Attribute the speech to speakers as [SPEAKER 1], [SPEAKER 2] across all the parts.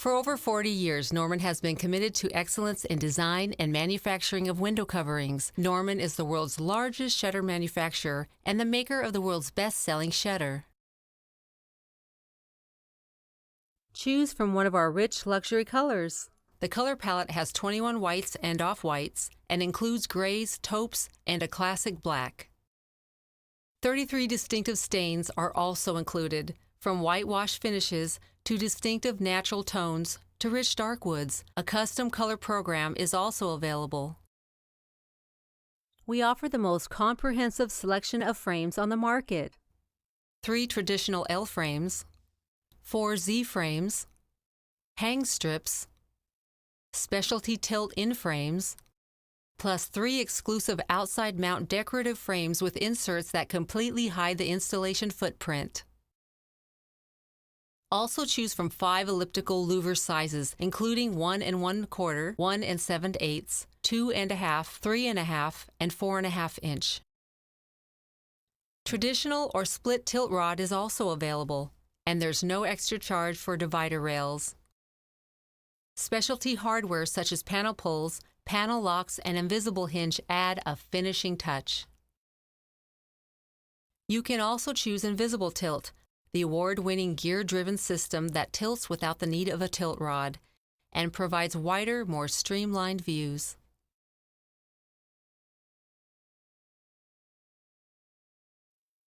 [SPEAKER 1] For over 40 years, Norman has been committed to excellence in design and manufacturing of window coverings. Norman is the world's largest shutter manufacturer and the maker of the world's best-selling shutter. Choose from one of our rich luxury colors. The color palette has 21 whites and off-whites and includes grays, taupes, and a classic black. 33 distinctive stains are also included, from whitewash finishes to distinctive natural tones to rich dark woods. A custom color program is also available. We offer the most comprehensive selection of frames on the market. 3 traditional L frames, 4 Z frames, hang strips, specialty tilt-in frames, plus 3 exclusive outside mount decorative frames with inserts that completely hide the installation footprint. Also choose from 5 elliptical louver sizes, including 1 1/4, 1 7/8, 2 1/2, 3 1/2, and 4 1/2 inch. Traditional or split tilt rod is also available, and there's no extra charge for divider rails. Specialty hardware such as panel pulls, panel locks, and invisible hinge add a finishing touch. You can also choose Invisible Tilt, the award-winning gear-driven system that tilts without the need of a tilt rod and provides wider, more streamlined views.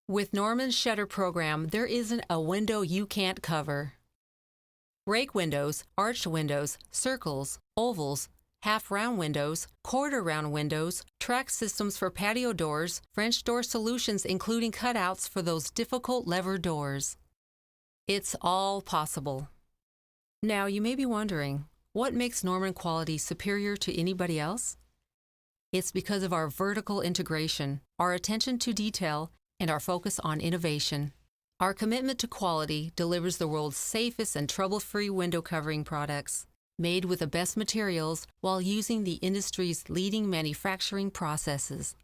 [SPEAKER 1] With Norman's shutter program, there isn't a window you can't cover. Rake windows, arched windows, circles, ovals, half-round windows, quarter-round windows, track systems for patio doors, French door solutions including cutouts for those difficult lever doors. It's all possible. Now you may be wondering, what makes Norman quality superior to anybody else? It's because of our vertical integration, our attention to detail, and our focus on innovation. Our commitment to quality delivers the world's safest and trouble-free window covering products, made with the best materials while using the industry's leading manufacturing processes.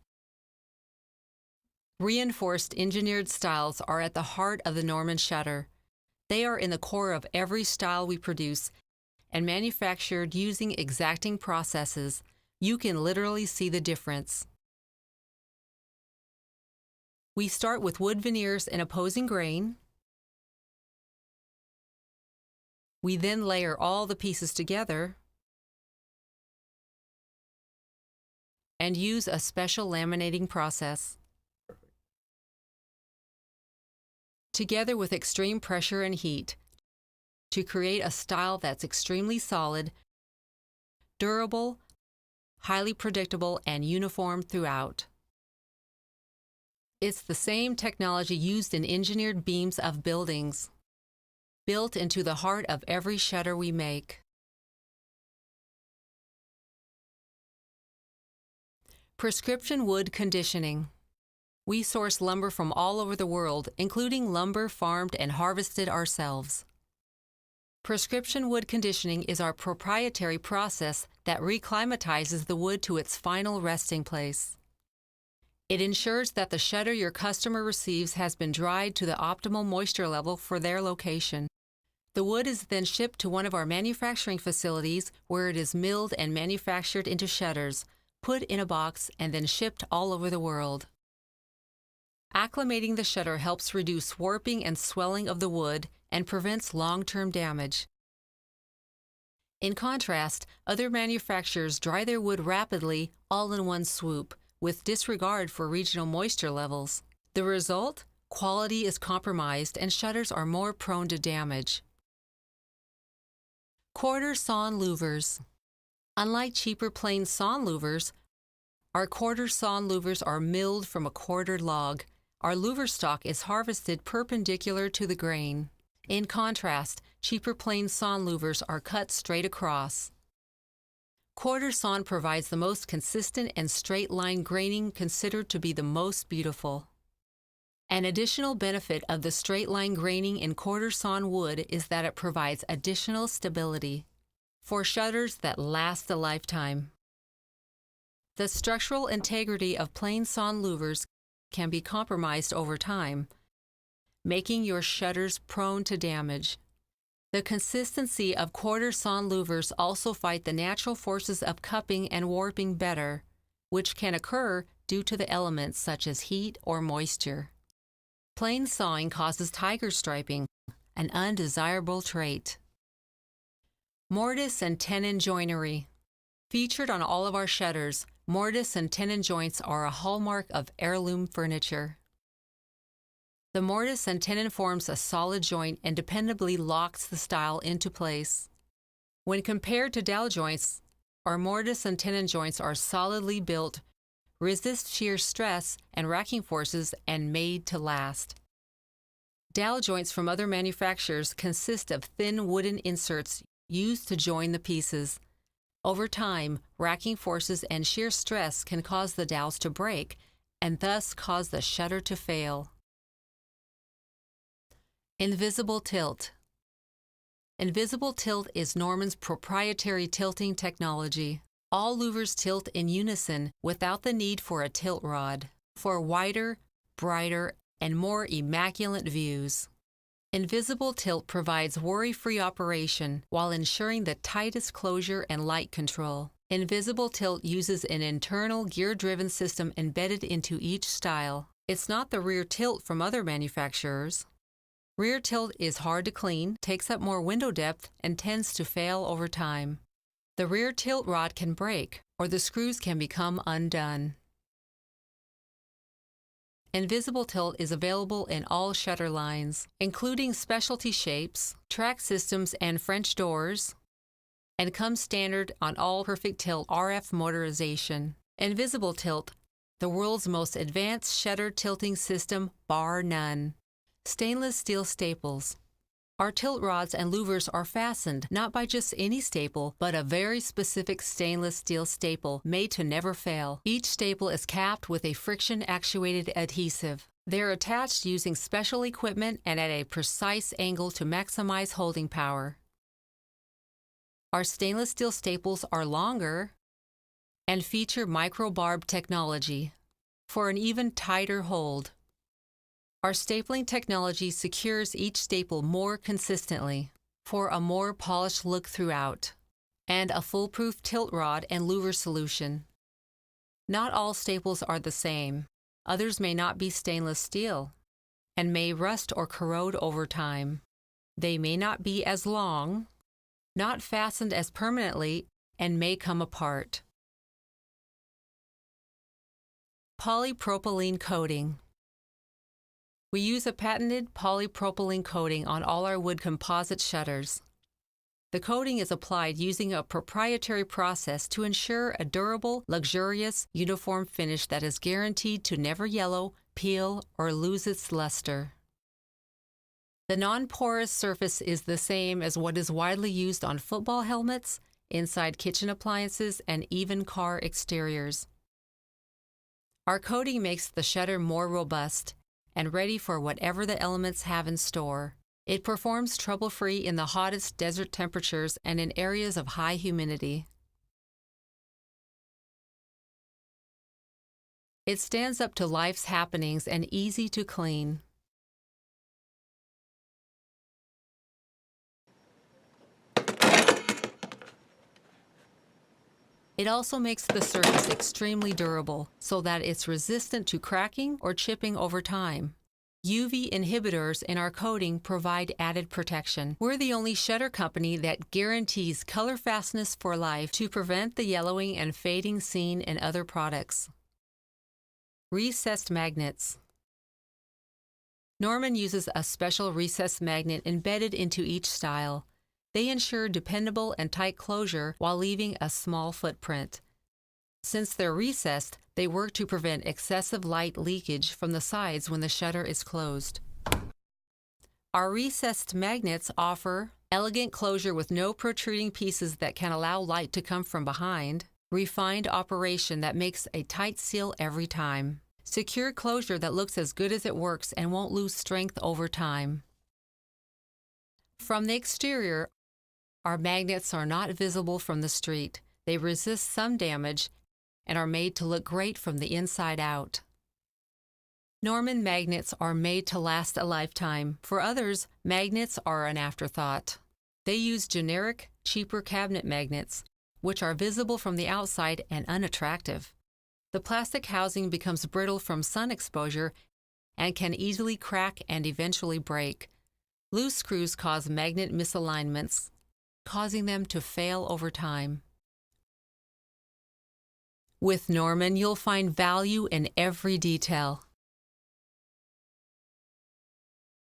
[SPEAKER 1] Reinforced engineered styles are at the heart of the Norman shutter. They are in the core of every style we produce and manufactured using exacting processes. You can literally see the difference. We start with wood veneers in opposing grain. We then layer all the pieces together and use a special laminating process. Together with extreme pressure and heat to create a style that's extremely solid, durable, highly predictable, and uniform throughout. It's the same technology used in engineered beams of buildings, built into the heart of every shutter we make. Prescription wood conditioning. We source lumber from all over the world, including lumber farmed and harvested ourselves. Prescription wood conditioning is our proprietary process that reclimatizes the wood to its final resting place. It ensures that the shutter your customer receives has been dried to the optimal moisture level for their location. The wood is then shipped to one of our manufacturing facilities where it is milled and manufactured into shutters, put in a box, and then shipped all over the world. Acclimating the shutter helps reduce warping and swelling of the wood and prevents long-term damage. In contrast, other manufacturers dry their wood rapidly, all in one swoop, with disregard for regional moisture levels. The result? Quality is compromised and shutters are more prone to damage. Quarter sawn louvers. Unlike cheaper plain sawn louvers, our quarter sawn louvers are milled from a quartered log. Our louver stock is harvested perpendicular to the grain. In contrast, cheaper plain sawn louvers are cut straight across. Quarter sawn provides the most consistent and straight-line graining, considered to be the most beautiful. An additional benefit of the straight-line graining in quarter sawn wood is that it provides additional stability for shutters that last a lifetime. The structural integrity of plain sawn louvers can be compromised over time, making your shutters prone to damage. The consistency of quarter-sawn louvers also fight the natural forces of cupping and warping better, which can occur due to the elements such as heat or moisture. Plain sawing causes tiger striping, an undesirable trait. Mortise and tenon joinery. Featured on all of our shutters, mortise and tenon joints are a hallmark of heirloom furniture. The mortise and tenon forms a solid joint and dependably locks the style into place. When compared to dowel joints, our mortise and tenon joints are solidly built, resist shear stress and racking forces, and made to last. Dowel joints from other manufacturers consist of thin wooden inserts used to join the pieces. Over time, racking forces and shear stress can cause the dowels to break and thus cause the shutter to fail. Invisible tilt. Invisible tilt is Norman's proprietary tilting technology. All louvers tilt in unison without the need for a tilt rod, for wider, brighter, and more immaculate views. Invisible tilt provides worry-free operation while ensuring the tightest closure and light control. Invisible tilt uses an internal gear-driven system embedded into each style. It's not the rear tilt from other manufacturers. Rear tilt is hard to clean, takes up more window depth, and tends to fail over time. The rear tilt rod can break, or the screws can become undone. Invisible tilt is available in all shutter lines, including specialty shapes, track systems, and French doors, and comes standard on all Perfect Tilt RF motorization. Invisible tilt, the world's most advanced shutter tilting system, bar none. Stainless steel staples. Our tilt rods and louvers are fastened not by just any staple, but a very specific stainless steel staple made to never fail. Each staple is capped with a friction-actuated adhesive. They're attached using special equipment and at a precise angle to maximize holding power. Our stainless steel staples are longer and feature microbarb technology for an even tighter hold. Our stapling technology secures each staple more consistently for a more polished look throughout, and a foolproof tilt rod and louver solution. Not all staples are the same. Others may not be stainless steel and may rust or corrode over time. They may not be as long, not fastened as permanently, and may come apart. Polypropylene coating. We use a patented polypropylene coating on all our wood composite shutters. The coating is applied using a proprietary process to ensure a durable, luxurious, uniform finish that is guaranteed to never yellow, peel, or lose its luster. The non-porous surface is the same as what is widely used on football helmets, inside kitchen appliances, and even car exteriors. Our coating makes the shutter more robust and ready for whatever the elements have in store. It performs trouble-free in the hottest desert temperatures and in areas of high humidity. It stands up to life's happenings and easy to clean. It also makes the surface extremely durable so that it's resistant to cracking or chipping over time. UV inhibitors in our coating provide added protection. We're the only shutter company that guarantees color fastness for life to prevent the yellowing and fading seen in other products. Recessed magnets. Norman uses a special recessed magnet embedded into each style. They ensure dependable and tight closure while leaving a small footprint. Since they're recessed, they work to prevent excessive light leakage from the sides when the shutter is closed. Our recessed magnets offer elegant closure with no protruding pieces that can allow light to come from behind, refined operation that makes a tight seal every time, secure closure that looks as good as it works and won't lose strength over time. From the exterior, our magnets are not visible from the street. They resist some damage and are made to look great from the inside out. Norman magnets are made to last a lifetime. For others, magnets are an afterthought. They use generic, cheaper cabinet magnets, which are visible from the outside and unattractive. The plastic housing becomes brittle from sun exposure and can easily crack and eventually break. Loose screws cause magnet misalignments, causing them to fail over time. With Norman, you'll find value in every detail.